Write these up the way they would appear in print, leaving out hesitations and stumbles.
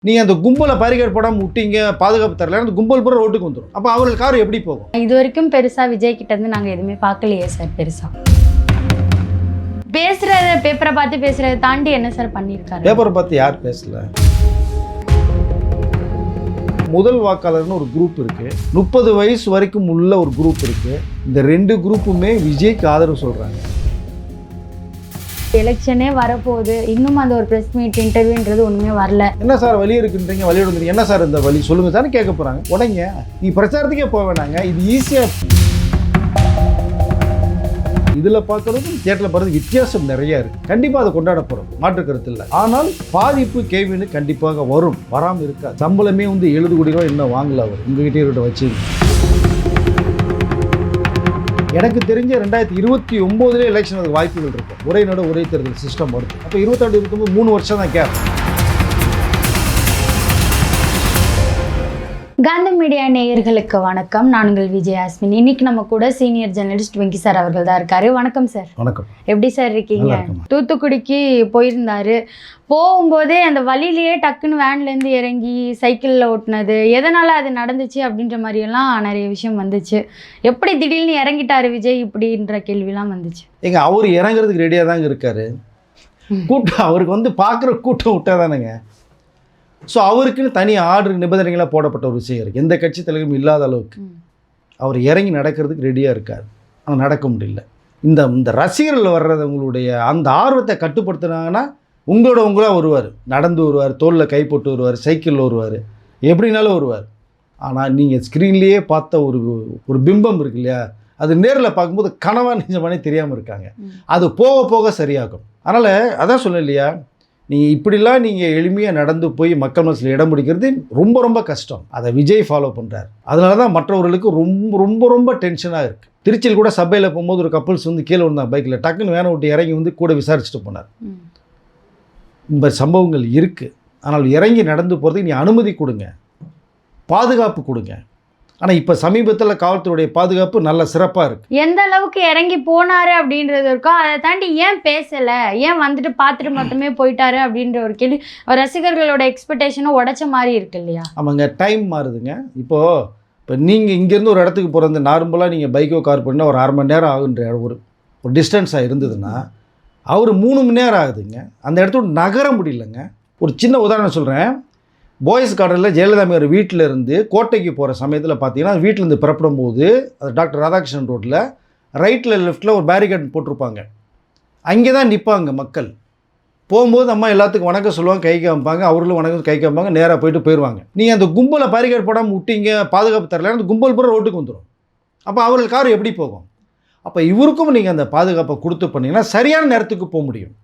நீங்கள் அந்த கும்பலை பேரிகேட் போடாமல் விட்டீங்க, பாதுகாப்பு தரல, அந்த கும்பல் பூரா ரோட்டுக்கு வந்துடும். அப்போ அவர்கள் கார் எப்படி போகும்? இது வரைக்கும் பெருசாக விஜய் கிட்ட இருந்து நாங்கள் எதுவுமே பார்க்கலையே சார். பெருசாக பேசுகிறத பேப்பரை பார்த்து பேசுகிறத தாண்டி என்ன சார் பண்ணியிருக்காரு? பேப்பரை பார்த்து யார் பேசல? முதல் வாக்காளர்னு ஒரு குரூப் இருக்குது, 30 வயசு வரைக்கும் உள்ள ஒரு குரூப் இருக்குது. இந்த 2 குரூப்புமே விஜய்க்கு ஆதரவு சொல்கிறாங்க. எலெக்ஷனே வரப்போகுது, இன்னும் அந்த ஒரு ப்ரெஸ் மீட் இன்டர்வியூன்றது ஒன்றுமே வரல. என்ன சார் வழி இருக்குன்றீங்க, வழி எடுக்கிறீங்க, என்ன சார் இந்த வழி சொல்லுங்க சார் கேட்க போகிறாங்க. உடனே நீ பிரச்சாரத்துக்கே போக வேணாங்க, இது ஈஸியாக. இதில் பார்க்குறதுக்கும் தியேட்டரில் பார்க்குறது வித்தியாசம் நிறையா இருக்குது. கண்டிப்பாக அதை கொண்டாட போகிறோம், மாற்று கருத்து இல்லை. ஆனால் பாதிப்பு கேள்வின்னு கண்டிப்பாக வரும், வராமல் இருக்காது. சம்பளமே 70 கோடி ரூபா என்ன வாங்கல அவர் உங்ககிட்ட வச்சு. எனக்கு தெரிஞ்ச 2029 எலெக்ஷன் அதுக்கு வாய்ப்புகள் இருக்கும். ஒரே நாடு ஒரே தேர்தல் சிஸ்டம் வருது. அப்போ 22 இருக்கும்போது 3 வருஷம் தான் கேப். காந்தம் மீடியா நேயர்களுக்கு வணக்கம். நான் உங்கள் விஜயாஸ்மின். இன்னைக்கு நம்ம கூட சீனியர் ஜெர்னலிஸ்ட் வெங்கி சார் அவர்கள் தான் இருக்காரு. வணக்கம் சார். வணக்கம். எப்படி சார் இருக்கீங்க? தூத்துக்குடிக்கு போயிருந்தாரு. போகும்போதே அந்த வழியிலேயே டக்குன்னு வேன்லேருந்து இறங்கி சைக்கிளில் ஓட்டினது, எதனால் அது நடந்துச்சு அப்படின்ற மாதிரியெல்லாம் நிறைய விஷயம் வந்துச்சு. எப்படி திடீர்னு இறங்கிட்டாரு விஜய் இப்படின்ற கேள்விலாம் வந்துச்சு. அவர் இறங்குறதுக்கு ரெடியாக தாங்க இருக்காரு. கூட்டம் அவருக்கு பார்க்குற கூட்டம் விட்டா தானுங்க. ஸோ அவருக்குன்னு தனி ஆர்டர் நிபந்தனைகளாக போடப்பட்ட ஒரு விஷயம் இருக்குது. எந்த கட்சி தலைவரும் இல்லாத அளவுக்கு அவர் இறங்கி நடக்கிறதுக்கு ரெடியாக இருக்கார். ஆனால் நடக்க முடியல. இந்த ரசிகர்கள் வர்றவங்களுடைய அந்த ஆர்வத்தை கட்டுப்படுத்தினாங்கன்னா உங்களாக வருவார், நடந்து வருவார், தோளில் கை போட்டு வருவார், சைக்கிளில் வருவார், எப்படினாலும் வருவார். ஆனால் நீங்கள் ஸ்க்ரீன்லேயே பார்த்த ஒரு பிம்பம் இருக்கு இல்லையா, அது நேரில் பார்க்கும்போது கனவா நிஜமானே தெரியாமல் இருக்காங்க. அது போக போக சரியாகும். அதனால் அதான் சொல்ல இல்லையா, நீங்கள் இப்படிலாம் நீங்கள் எளிமையாக நடந்து போய் மக்கள் மனசில் இடம் பிடிக்கிறது ரொம்ப ரொம்ப கஷ்டம். அதை விஜய் ஃபாலோ பண்ணுறாரு. அதனால தான் மற்றவர்களுக்கு ரொம்ப ரொம்ப ரொம்ப டென்ஷனாக இருக்குது. திருச்சியில் கூட சபையில் போகும்போது ஒரு கப்பல்ஸ் கீழே வந்தாங்க பைக்கில், டக்குன்னு வேனை விட்டு இறங்கி கூட விசாரிச்சுட்டு போனார். இந்த சம்பவங்கள் இருக்குது. ஆனால் இறங்கி நடந்து போகிறதுக்கு நீ அனுமதி கொடுங்க, பாதுகாப்பு கொடுங்க. ஆனால் இப்போ சமீபத்தில் காவல்துறையுடைய பாதுகாப்பு நல்ல சிறப்பாக இருக்குது. எந்த அளவுக்கு இறங்கி போனாரு அப்படின்றது இருக்கும். அதை தாண்டி ஏன் பேசலை, ஏன் வந்துட்டு பார்த்துட்டு மட்டுமே போயிட்டாரு அப்படின்ற ஒரு கேள்வி ரசிகர்களோட எக்ஸ்பெக்டேஷனை உடைச்ச மாதிரி இருக்கு இல்லையா? ஆமாங்க, டைம் மாறுதுங்க. இப்போ நீங்கள் இங்கேருந்து ஒரு இடத்துக்கு போகிறது நார்மலாக நீங்கள் பைக்கோ கார் பண்ணால் ஒரு 1/2 மணி நேரம் ஆகுன்ற ஒரு டிஸ்டன்ஸாக இருந்ததுன்னா அவர் 3 மணி நேரம் ஆகுதுங்க. அந்த இடத்தோட நகர முடியலங்க. ஒரு சின்ன உதாரணம் சொல்கிறேன். பாய்ஸ் கார்டனில் ஜெயலலிதா ஒரு வீட்டில் இருந்து கோட்டைக்கு போகிற சமயத்தில் பார்த்தீங்கன்னா வீட்டிலேருந்து புறப்படும் போது அது டாக்டர் ராதாகிருஷ்ணன் ரோட்டில் ரைட்டில் லெஃப்ட்டில் ஒரு பேரிகேட் போட்டிருப்பாங்க. அங்கே தான் நிற்பாங்க மக்கள். போகும்போது அம்மா எல்லாத்துக்கும் வணக்கம் சொல்லுவாங்க, கை காமிப்பாங்க, அவர்களும் வணக்கம் கை காமிப்பாங்க, நேராக போயிட்டு போயிடுவாங்க. நீங்கள் அந்த கும்பலை பேரிகேட் போடாமல் விட்டீங்க, பாதுகாப்பு தரல, அந்த கும்பல் பூரா ரோட்டுக்கு வந்துடும். அப்போ அவர்கள் கார் எப்படி போகும்? அப்போ இவருக்கும் நீங்கள் அந்த பாதுகாப்பை கொடுத்து பண்ணிங்கன்னா சரியான நேரத்துக்கு போக முடியும்.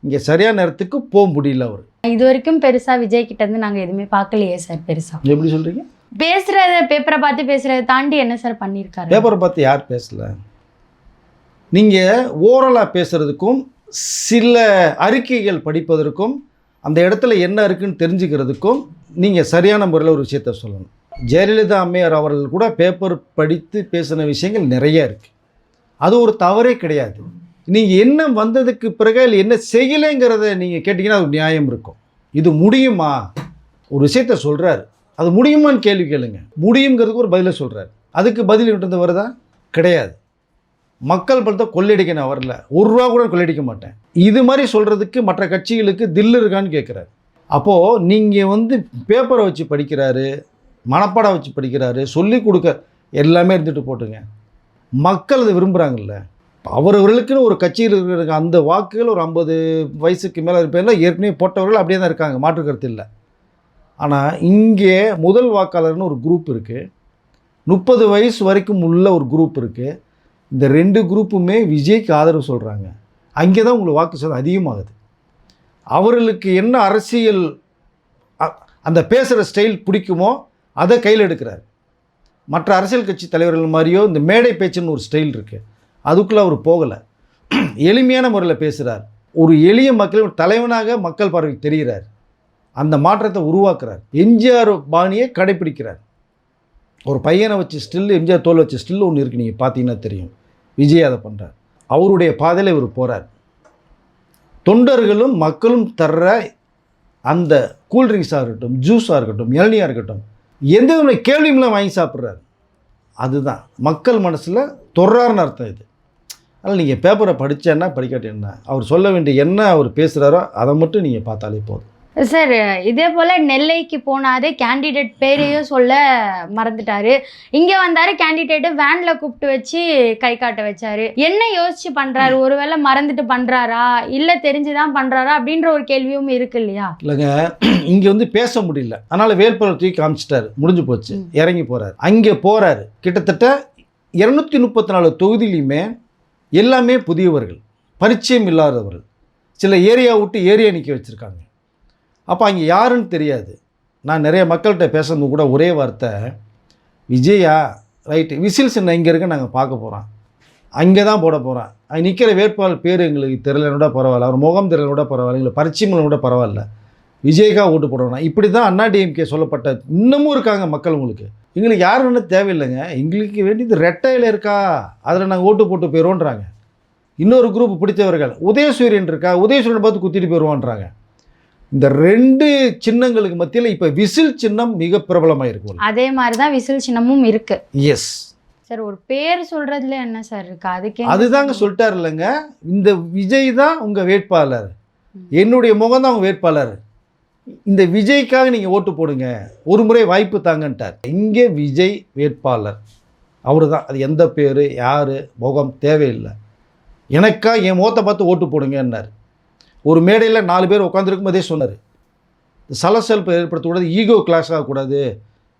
இங்கே சரியான நேரத்துக்கு போக முடியல. அவர் இது வரைக்கும் பெருசாக விஜய் கிட்ட இருந்து நாங்கள் எதுவுமே பார்க்கலையே சார். பெருசாக எப்படி சொல்கிறீங்க? பேசுகிறத பேப்பரை பார்த்து பேசுகிறத தாண்டி என்ன சார் பண்ணியிருக்காரு? பேப்பரை பார்த்து யார் பேசலை? நீங்கள் ஓரலாக பேசுகிறதுக்கும் சில அறிக்கைகள் படிப்பதற்கும் அந்த இடத்துல என்ன இருக்குன்னு தெரிஞ்சுக்கிறதுக்கும் நீங்கள் சரியான முறையில் ஒரு விஷயத்த சொல்லணும். ஜெயலலிதா அம்மையார் அவர்கள் கூட பேப்பர் படித்து பேசின விஷயங்கள் நிறைய இருக்குது. அது ஒரு தவறே கிடையாது. நீங்கள் என்ன வந்ததுக்கு பிறகு இல்லை என்ன செய்யலைங்கிறத நீங்கள் கேட்டிங்கன்னா அது நியாயம் இருக்கும். இது முடியுமா? ஒரு விஷயத்த சொல்கிறார், அது முடியுமான்னு கேள்வி கேளுங்க. முடியுங்கிறதுக்கு ஒரு பதிலை சொல்கிறார். அதுக்கு பதில் விட்டு வருதா? கிடையாது. மக்கள் பணத்தை கொள்ளையடிக்க நான் வரல, 1 ரூபா கூட கொள்ளையடிக்க மாட்டேன். இது மாதிரி சொல்கிறதுக்கு மற்ற கட்சிகளுக்கு தில்லு இருக்கான்னு கேட்குறாரு. அப்போது நீங்கள் பேப்பரை வச்சு படிக்கிறாரு, மனப்பாடம் வச்சு படிக்கிறாரு, சொல்லி கொடுக்க எல்லாமே இருந்துட்டு போட்டுங்க. மக்கள் அதை விரும்புகிறாங்கல்ல. அவர்களுக்குன்னு ஒரு கட்சியில் இருக்கிற அந்த வாக்குகள் ஒரு 50 வயசுக்கு மேலே இருப்பேன்னா ஏற்கனவே போட்டவர்கள் அப்படியே தான் இருக்காங்க, மாற்று கருத்து இல்லை. ஆனால் இங்கே முதல் வாக்காளர்னு ஒரு குரூப் இருக்குது, 30 வயசு வரைக்கும் உள்ள ஒரு குரூப் இருக்குது. இந்த 2 குரூப்புமே விஜய்க்கு ஆதரவு சொல்கிறாங்க. அங்கே தான் உங்களுக்கு வாக்கு சதவீதம் அதிகமாகுது. அவர்களுக்கு என்ன அரசியல் அந்த பேசுகிற ஸ்டைல் பிடிக்குமோ அதை கையில் எடுக்கிறார். மற்ற அரசியல் கட்சி தலைவர்கள் மாதிரியோ இந்த மேடை பேச்சுன்னு ஒரு ஸ்டைல் இருக்குது, அதுக்குள்ளே அவர் போகலை. எளிமையான முறையில் பேசுகிறார். ஒரு எளிய மக்கள் தலைவனாக மக்கள் பார்வைக்கு தெரிகிறார். அந்த மாற்றத்தை உருவாக்குறார். எம்ஜிஆர் பாணியை கடைப்பிடிக்கிறார். ஒரு பையனை வச்சு ஸ்டில், எம்ஜிஆர் தோல் வச்சு ஸ்டில் ஒன்று இருக்குது, நீங்கள் பார்த்தீங்கன்னா தெரியும். விஜய் அதை பண்ணுறார். அவருடைய பாதையில் இவர் போகிறார். தொண்டர்களும் மக்களும் தர்ற அந்த கூல்ட்ரிங்க்ஸாக இருக்கட்டும், ஜூஸாக இருக்கட்டும், இளநியாக இருக்கட்டும், எந்த வித கேள்வியும்லாம் வாங்கி சாப்பிட்றாரு. அதுதான் மக்கள் மனசில் தொடுறாருன்னு அர்த்தம் இது. அதனால் நீங்கள் பேப்பரை படித்தேன்னா படிக்காட்டி என்ன, அவர் சொல்ல வேண்டிய என்ன அவர் பேசுகிறாரோ அதை மட்டும் நீங்கள் பார்த்தாலே போதும். சார், இதே போல் நெல்லைக்கு போனாரு, கேண்டிடேட் பேரையும் சொல்ல மறந்துட்டாரு. இங்கே வந்தார், கேண்டிடேட்டு வேனில் கூப்பிட்டு வச்சு கை காட்ட வச்சாரு. என்ன யோசிச்சு பண்ணுறாரு? ஒருவேளை மறந்துட்டு பண்ணுறாரா, இல்லை தெரிஞ்சு தான் பண்ணுறாரா அப்படின்ற ஒரு கேள்வியும் இருக்கு இல்லையா? இல்லைங்க, இங்கே வந்து பேச முடியல, அதனால் வேட்பாளர் தூக்கி காமிச்சிட்டாரு, முடிஞ்சு போச்சு, இறங்கி போகிறாரு. அங்கே போகிறாரு, கிட்டத்தட்ட 234 தொகுதியிலையுமே எல்லாமே புதியவர்கள், பரிச்சயம் இல்லாதவர்கள், சில ஏரியா விட்டு ஏரியா நிற்க வச்சுருக்காங்க. அப்போ அங்கே யாருன்னு தெரியாது. நான் நிறைய மக்கள்கிட்ட பேசுறது கூட ஒரே வார்த்தை, விஜயா ரைட்டு, விசில் சின்ன இங்கே இருக்க நாங்கள் பார்க்க போகிறோம், அங்கே தான் போட போகிறோம், அங்கே நிற்கிற வேட்பாளர் பேர் எங்களுக்கு தெரியலன்னு கூட பரவாயில்ல, அவர் முகம் தெரியலன்னு கூட பரவாயில்ல, எங்களுக்கு பரிச்சயம் கூட பரவாயில்ல, விஜய்க்காக ஓட்டு போடணும். இப்படி தான் அண்ணாடிஎம்கே சொல்லப்பட்ட இன்னமும் இருக்காங்க மக்கள். உங்களுக்கு எங்களுக்கு யாருன்னு தேவையில்லைங்க, எங்களுக்கு வேண்டியது ரெட்டையில் இருக்கா, அதில் நாங்கள் ஓட்டு போட்டு போயிடுவோன்றாங்க. இன்னொரு குரூப் பிடித்தவர்கள் உதயசூரியன் இருக்கா, உதயசூரியனை பார்த்து குத்திட்டு போயிடுவோன்றாங்க. இந்த 2 சின்னங்களுக்கு மத்தியில் இப்போ விசில் சின்னம் மிக பிரபலமாக இருக்கும். அதே மாதிரி தான் விசில் சின்னமும் இருக்கு. எஸ் சார், ஒரு பேர் சொல்றதுல என்ன சார் இருக்கு? அதுக்கு அதுதாங்க சொல்லிட்டார் இல்லைங்க, இந்த விஜய் தான் உங்கள் வேட்பாளர், என்னுடைய முகம் தான் உங்கள் வேட்பாளர், இந்த விஜய்க்காக நீங்கள் ஓட்டு போடுங்க, ஒரு முறை வாய்ப்பு தாங்கன்ட்டார். இங்கே விஜய் வேட்பாளர் அவர் தான், அது எந்த பேர் யார் முகம் தேவையில்லை, எனக்கா என் முகத்தை பார்த்து ஓட்டு போடுங்கன்னார். ஒரு மேடையில் 4 பேர் உட்காந்துருக்கும் போதே சொன்னார், சலசலப்பை ஏற்படுத்தக்கூடாது, ஈகோ கிளாஸ் ஆகக்கூடாது,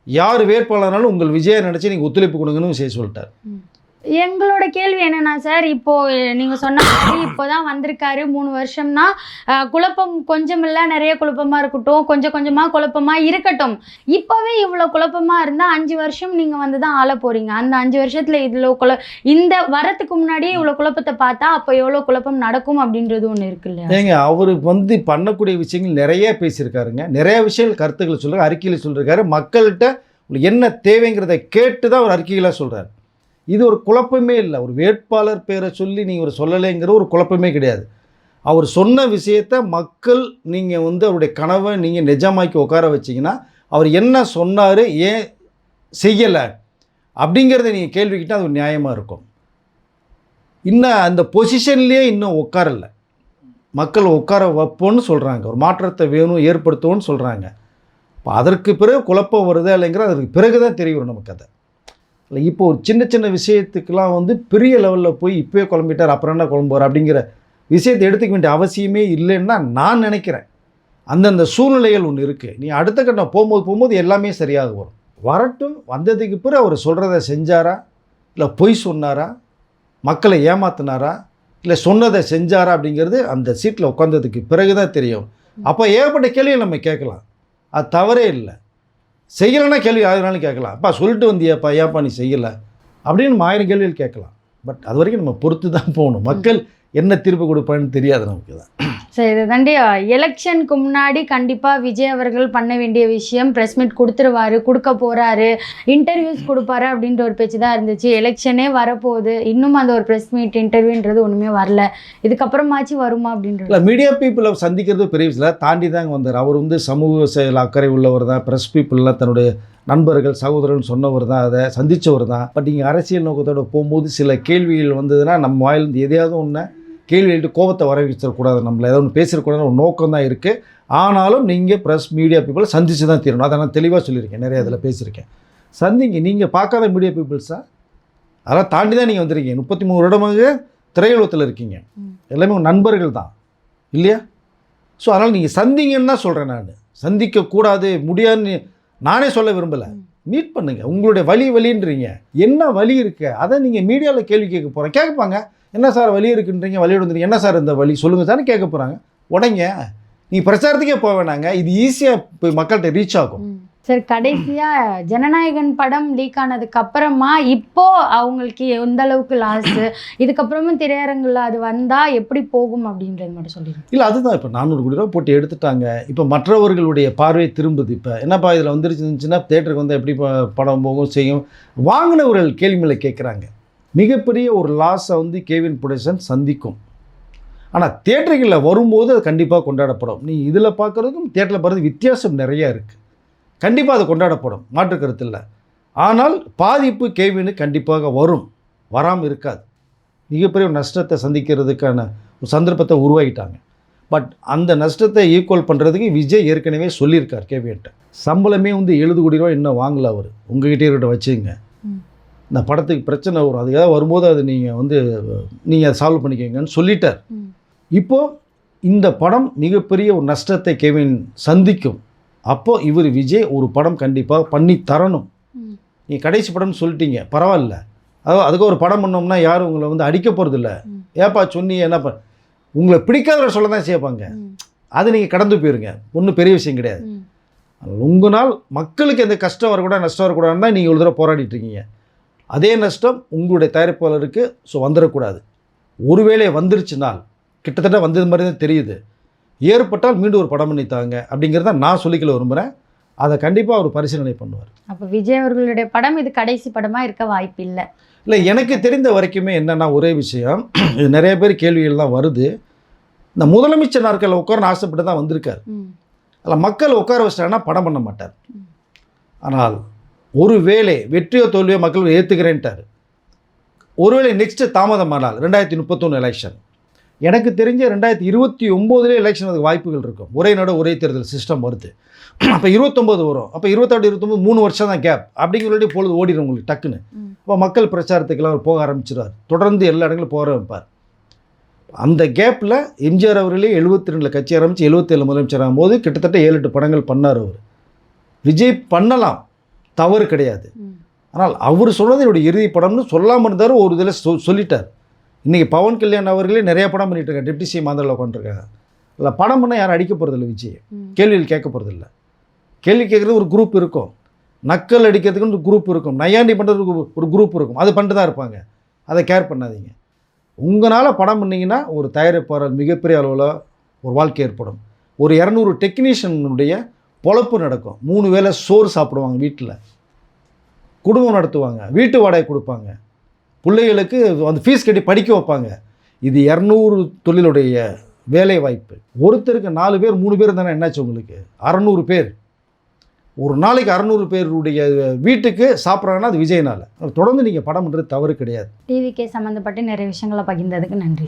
யார் வேட்பாளர்னாலும் உங்கள் விஜயை நினச்சி நீங்கள் ஒத்துழைப்பு கொடுங்கன்னு சொல்லிட்டார். எங்களோட கேள்வி என்னன்னா சார், இப்போ நீங்க சொன்ன மாதிரி இப்போதான் வந்திருக்காரு, 3 வருஷம்னா குழப்பம் கொஞ்சம் இல்லை, நிறைய குழப்பமா இருக்கட்டும், கொஞ்சம் கொஞ்சமா குழப்பமா இருக்கட்டும். இப்போவே இவ்வளோ குழப்பமா இருந்தால் 5 வருஷம் நீங்க வந்து தான் ஆள போறீங்க. அந்த 5 வருஷத்துல இவ்வளோ இந்த வரத்துக்கு முன்னாடியே இவ்வளோ குழப்பத்தை பார்த்தா அப்போ எவ்வளோ குழப்பம் நடக்கும் அப்படின்றது ஒன்று இருக்கு இல்லையா? ஏங்க, அவர் வந்து பண்ணக்கூடிய விஷயங்கள் நிறைய பேசியிருக்காருங்க, நிறைய விஷயங்கள் கருத்துக்களை சொல்கிறார், அறிக்கையில் சொல்லியிருக்காரு. மக்கள்கிட்ட என்ன தேவைங்கிறத கேட்டு தான் அவர் அறிக்கைகளாக சொல்கிறார். இது ஒரு குழப்பமே இல்லை. ஒரு வேட்பாளர் பேரை சொல்லி நீங்கள் ஒரு சொல்லலைங்கிற ஒரு குழப்பமே கிடையாது. அவர் சொன்ன விஷயத்தை மக்கள் நீங்கள் வந்து அவருடைய கனவை நீங்கள் நிஜமாக்கி உட்கார வச்சிங்கன்னா, அவர் என்ன சொன்னார், ஏன் செய்யலை அப்படிங்கிறத நீங்கள் கேள்விக்கிட்டால் அது ஒரு நியாயமாக இருக்கும். இன்னும் அந்த பொசிஷன்லேயே இன்னும் உட்காரலை, மக்கள் உட்கார வைப்போன்னு சொல்கிறாங்க, ஒரு மாற்றத்தை வேணும் ஏற்படுத்துவோன்னு சொல்கிறாங்க. இப்போ அதற்கு பிறகு குழப்பம் வருதா இல்லைங்கிறது அதுக்கு பிறகு தான் தெரிய வரும் நமக்கு. அதை இல்லை இப்போ ஒரு சின்ன சின்ன விஷயத்துக்கெலாம் வந்து பெரிய லெவலில் போய் இப்போயே குழம்பிட்டார் அப்புறம் என்ன குழம்புவார் அப்படிங்கிற விஷயத்தை எடுத்துக்க வேண்டிய அவசியமே இல்லைன்னு தான் நான் நினைக்கிறேன். அந்தந்த சூழ்நிலைகள் ஒன்று இருக்குது. நீ அடுத்த கட்டம் போகும்போது எல்லாமே சரியாக வரும். வரட்டும், வந்ததுக்கு பிறகு அவர் சொல்கிறத செஞ்சாரா, இல்லை பொய் சொன்னாரா, மக்களை ஏமாத்தினாரா, இல்லை சொன்னதை செஞ்சாரா அப்படிங்கிறது அந்த சீட்டில் உட்காந்ததுக்கு பிறகு தான் தெரியும். அப்போ ஏகப்பட்ட கேள்வியை நம்ம கேட்கலாம், அது தவறே இல்லை. செய்யலைன்னா கேள்வி யாருனாலும் கேட்கலாம், அப்பா சொல்லிட்டு வந்தியாப்பா ஏன்ப்பா நீ செய்யலை அப்படின்னு 1000 கேள்விகள் கேட்கலாம். பட் அது வரைக்கும் நம்ம பொறுத்து தான் போகணும். மக்கள் என்ன தீர்ப்பு கொடுப்பான்னு தெரியாது நமக்கு தான். சரி, இதை தாண்டி எலெக்ஷனுக்கு முன்னாடி கண்டிப்பாக விஜய் அவர்கள் பண்ண வேண்டிய விஷயம், ப்ரெஸ் மீட் கொடுத்துருவாரு, கொடுக்க போகிறாரு, இன்டர்வியூஸ் கொடுப்பாரு அப்படின்ற ஒரு பேச்சு தான் இருந்துச்சு. எலெக்ஷனே வரப்போகுது, இன்னும் அந்த ஒரு ப்ரெஸ் மீட் இன்டர்வியூன்றது ஒன்றுமே வரல. இதுக்கப்புறமாச்சு வருமா அப்படின்றது இல்லை. மீடியா பீப்புளை சந்திக்கிறது பெரிய விஷயம் தாண்டி தாங்க வந்தார். அவர் வந்து சமூக செயல் அக்கறை உள்ளவர் தான், ப்ரெஸ் பீப்புளெலாம் தன்னுடைய நண்பர்கள் சகோதரர்கள் சொன்னவர் தான், அதை சந்தித்தவர் தான். பட் இங்கே அரசியல் நோக்கத்தோடு போகும்போது சில கேள்விகள் வந்ததுன்னா நம்ம வாயிலிருந்து எதையாவது ஒன்று கேள்வி எழுட்டு கோபத்தை வர வச்சிடக்கூடாது, நம்மளை ஏதோ ஒன்று பேசிடக்கூடாதுன்னு ஒரு நோக்கம் தான் இருக்குது. ஆனாலும் நீங்கள் ப்ரெஸ் மீடியா பீப்புளை சந்தித்து தான் தீரணும். அதை நான் தெளிவாக சொல்லியிருக்கேன், நிறைய இதில் பேசியிருக்கேன். சந்திங்க, நீங்கள் பார்க்காத மீடியா பீப்புள்ஸாக அதெல்லாம் தாண்டி தான் நீங்கள் வந்துருக்கீங்க. 33 வருடமாக திரையுலகத்தில் இருக்கீங்க, எல்லாமே உங்கள் நண்பர்கள் தான் இல்லையா? ஸோ அதனால் நீங்கள் சந்திங்கன்னு தான் சொல்கிறேன். நான் சந்திக்கக்கூடாது முடியாதுன்னு நானே சொல்ல விரும்பலை. மீட் பண்ணுங்கள். உங்களுடைய வலின்றீங்க, என்ன வலி இருக்குது அதை நீங்கள் மீடியாவில் கேள்வி கேட்பாங்க. என்ன சார் வலி இருக்குன்றீங்க, வலியோடு வந்துடுங்க, என்ன சார் இந்த வலி சொல்லுங்கள் சார்னு கேட்க போகிறாங்க. உடனே நீங்கள் பிரச்சாரத்துக்கே போக வேணாங்க, இது ஈஸியாக போய் மக்கள்கிட்ட ரீச் ஆகும். சரி, கடைசியாக ஜனநாயகன் படம் லீக் ஆனதுக்கு அப்புறமா இப்போ அவங்களுக்கு எந்த அளவுக்கு லாஸு, இதுக்கப்புறமும் திரையரங்கில் அது வந்தால் எப்படி போகும் அப்படின்றது மட்டும் சொல்லிடுங்க. இல்லை, அதுதான் இப்போ 400 கோடி ரூபா போட்டு எடுத்துட்டாங்க. இப்போ மற்றவர்களுடைய பார்வை திரும்புது. இப்போ என்னப்பா இதில் வந்துருச்சுன்னா தேட்டருக்கு வந்து எப்படி படம் போகும் செய்யும், வாங்கினவர்கள் கேள்வி மேலே கேட்குறாங்க. மிகப்பெரிய ஒரு லாஸை வந்து கேவின் புரொடக்ஷன் சந்திக்கும். ஆனால் தியேட்டர்களில் வரும்போது அது கண்டிப்பாக கொண்டாடப்படும். நீ இதில் பார்க்குறதுக்கும் தியேட்டரில் பார்க்குறது வித்தியாசம் நிறையா இருக்குது. கண்டிப்பாக அது கொண்டாடப்படும், மாற்று கருத்து இல்லை. ஆனால் பாதிப்பு கேவினுக்கு கண்டிப்பாக வரும், வராமல் இருக்காது. மிகப்பெரிய ஒரு நஷ்டத்தை சந்திக்கிறதுக்கான ஒரு சந்தர்ப்பத்தை உருவாக்கிட்டாங்க. பட் அந்த நஷ்டத்தை ஈக்குவல் பண்ணுறதுக்கு விஜய் ஏற்கனவே சொல்லியிருக்கார் கேவியன்ட்ட. சம்பளமே வந்து 70 கோடி ரூபா இன்னும் வாங்கலை அவர், உங்ககிட்டே இருக்கிட்ட வச்சுங்க, இந்த படத்துக்கு பிரச்சனை வரும், அது ஏதாவது வரும்போது அது நீங்கள் அதை சால்வ் பண்ணிக்கங்கன்னு சொல்லிட்டார். இப்போது இந்த படம் மிகப்பெரிய ஒரு நஷ்டத்தை கேவின் சந்திக்கும். அப்போது இவர் விஜய் ஒரு படம் கண்டிப்பாக பண்ணி தரணும். நீங்கள் கடைசி படம்னு சொல்லிட்டீங்க, பரவாயில்ல, அதுக்கு ஒரு படம் பண்ணோம்னா யாரும் உங்களை வந்து அடிக்க போகிறதில்ல. ஏப்பா சொன்னீங்க என்ன உங்களை பிடிக்காத சொல்ல தான் செய்யப்பாங்க, அது நீங்கள் கடந்து போயிருங்க, ஒன்றும் பெரிய விஷயம் கிடையாது. உங்களால் மக்களுக்கு எந்த கஷ்டம் வரக்கூடாது, நஷ்டம் வரக்கூடாதுன்னு தான் நீங்கள் ஒரு தடவை போராடிட்டு இருக்கீங்க. அதே நஷ்டம் உங்களுடைய தயாரிப்பாளருக்கு வந்துடக்கூடாது. ஒருவேளை வந்துருச்சுனால், கிட்டத்தட்ட வந்தது மாதிரி தான் தெரியுது, ஏற்பட்டால் மீண்டும் ஒரு படம் பண்ணித்தாங்க அப்படிங்கிறத நான் சொல்லிக்கல விரும்புகிறேன். அதை கண்டிப்பாக அவர் பரிசீலனை பண்ணுவார். அப்போ விஜய் அவர்களுடைய படம் இது கடைசி படமாக இருக்க வாய்ப்பு இல்லை. இல்லை, எனக்கு தெரிந்த வரைக்குமே என்னென்னா ஒரே விஷயம், இது நிறைய பேர் கேள்விகள் தான் வருது. இந்த முதலமைச்சர் நாட்களில் உட்காரன்னு ஆசைப்பட்டு தான் வந்திருக்கார். அதில் மக்கள் உட்கார வச்சிட்டாங்கன்னா படம் பண்ண மாட்டார். ஆனால் ஒருவேளை வெற்றியோ தோல்வியோ மக்கள் ஏற்றுக்கிறேன்ட்டார். ஒருவேளை நெக்ஸ்ட்டு தாமதமானால் 2031 எலெக்ஷன், எனக்கு தெரிஞ்ச 2029 எலெக்ஷன் அதுக்கு வாய்ப்புகள் இருக்கும். ஒரே நாடு ஒரே தேர்தல் சிஸ்டம் வருது. அப்போ 29 வரும், அப்போ 28 29 3 வருஷம் தான் கேப் அப்படிங்கிறத பொழுது ஓடிடும் உங்களுக்கு டக்குன்னு. அப்போ மக்கள் பிரச்சாரத்துக்கெல்லாம் அவர் போக ஆரம்பிச்சிடுவார், தொடர்ந்து எல்லா இடங்களும் போக வைப்பார். அந்த கேப்பில் எம்ஜிஆர் அவர்களே 72 கட்சி ஆரம்பித்து 77 முதலமைச்சர் ஆகும்போது கிட்டத்தட்ட 7-8 படங்கள் பண்ணார் அவர். விஜய் பண்ணலாம், தவறு கிடையாது. ஆனால் அவர் சொன்னது என்னுடைய இறுதி படம்னு சொல்லாமல் இருந்தார். ஒரு இதில் சொல்லிட்டார். இன்றைக்கி பவன் கல்யாண் அவர்களே நிறைய படம் பண்ணிட்டு இருக்காங்க, டெப்டி சிஎம் ஆந்திராவில் உட்காந்துருக்காங்க. இல்லை படம் பண்ணால் யாரும் அடிக்க போகிறதில்ல, விஜய் கேள்வியில் கேட்க போகிறதில்ல. கேள்வி கேட்குறது ஒரு குரூப் இருக்கும், நக்கல் அடிக்கிறதுக்குன்னு ஒரு குரூப் இருக்கும், நையாண்டி பண்ணுறதுக்கு ஒரு குரூப் இருக்கும், அது பண்ணிட்டு தான் இருப்பாங்க. அதை கேர் பண்ணாதீங்க. உங்களால் படம் பண்ணிங்கன்னா ஒரு தயாரிப்பாளர் மிகப்பெரிய அளவில் ஒரு வாழ்க்கை ஏற்படும். ஒரு 200 டெக்னீஷியனுடைய பொழப்பு நடக்கும். 3 வேளை சோறு சாப்பிடுவாங்க, வீட்டில் குடும்பம் நடத்துவாங்க, வீட்டு வாடகை கொடுப்பாங்க, பிள்ளைகளுக்கு அந்த ஃபீஸ் கட்டி படிக்க வைப்பாங்க. இது 200 தொழிலுடைய வேலை வாய்ப்பு. ஒருத்தருக்கு 4 பேர் 3 பேர் தானே என்னாச்சு உங்களுக்கு? 600 பேர், ஒரு நாளைக்கு 600 பேருடைய வீட்டுக்கு சாப்பிட்றாங்கன்னா அது விஜய்னால. தொடர்ந்து நீங்கள் படம் பண்ணுறது தவறு கிடையாது. டிவிகே சம்மந்தப்பட்டு நிறைய விஷயங்களை பகிர்ந்ததுக்கு நன்றி.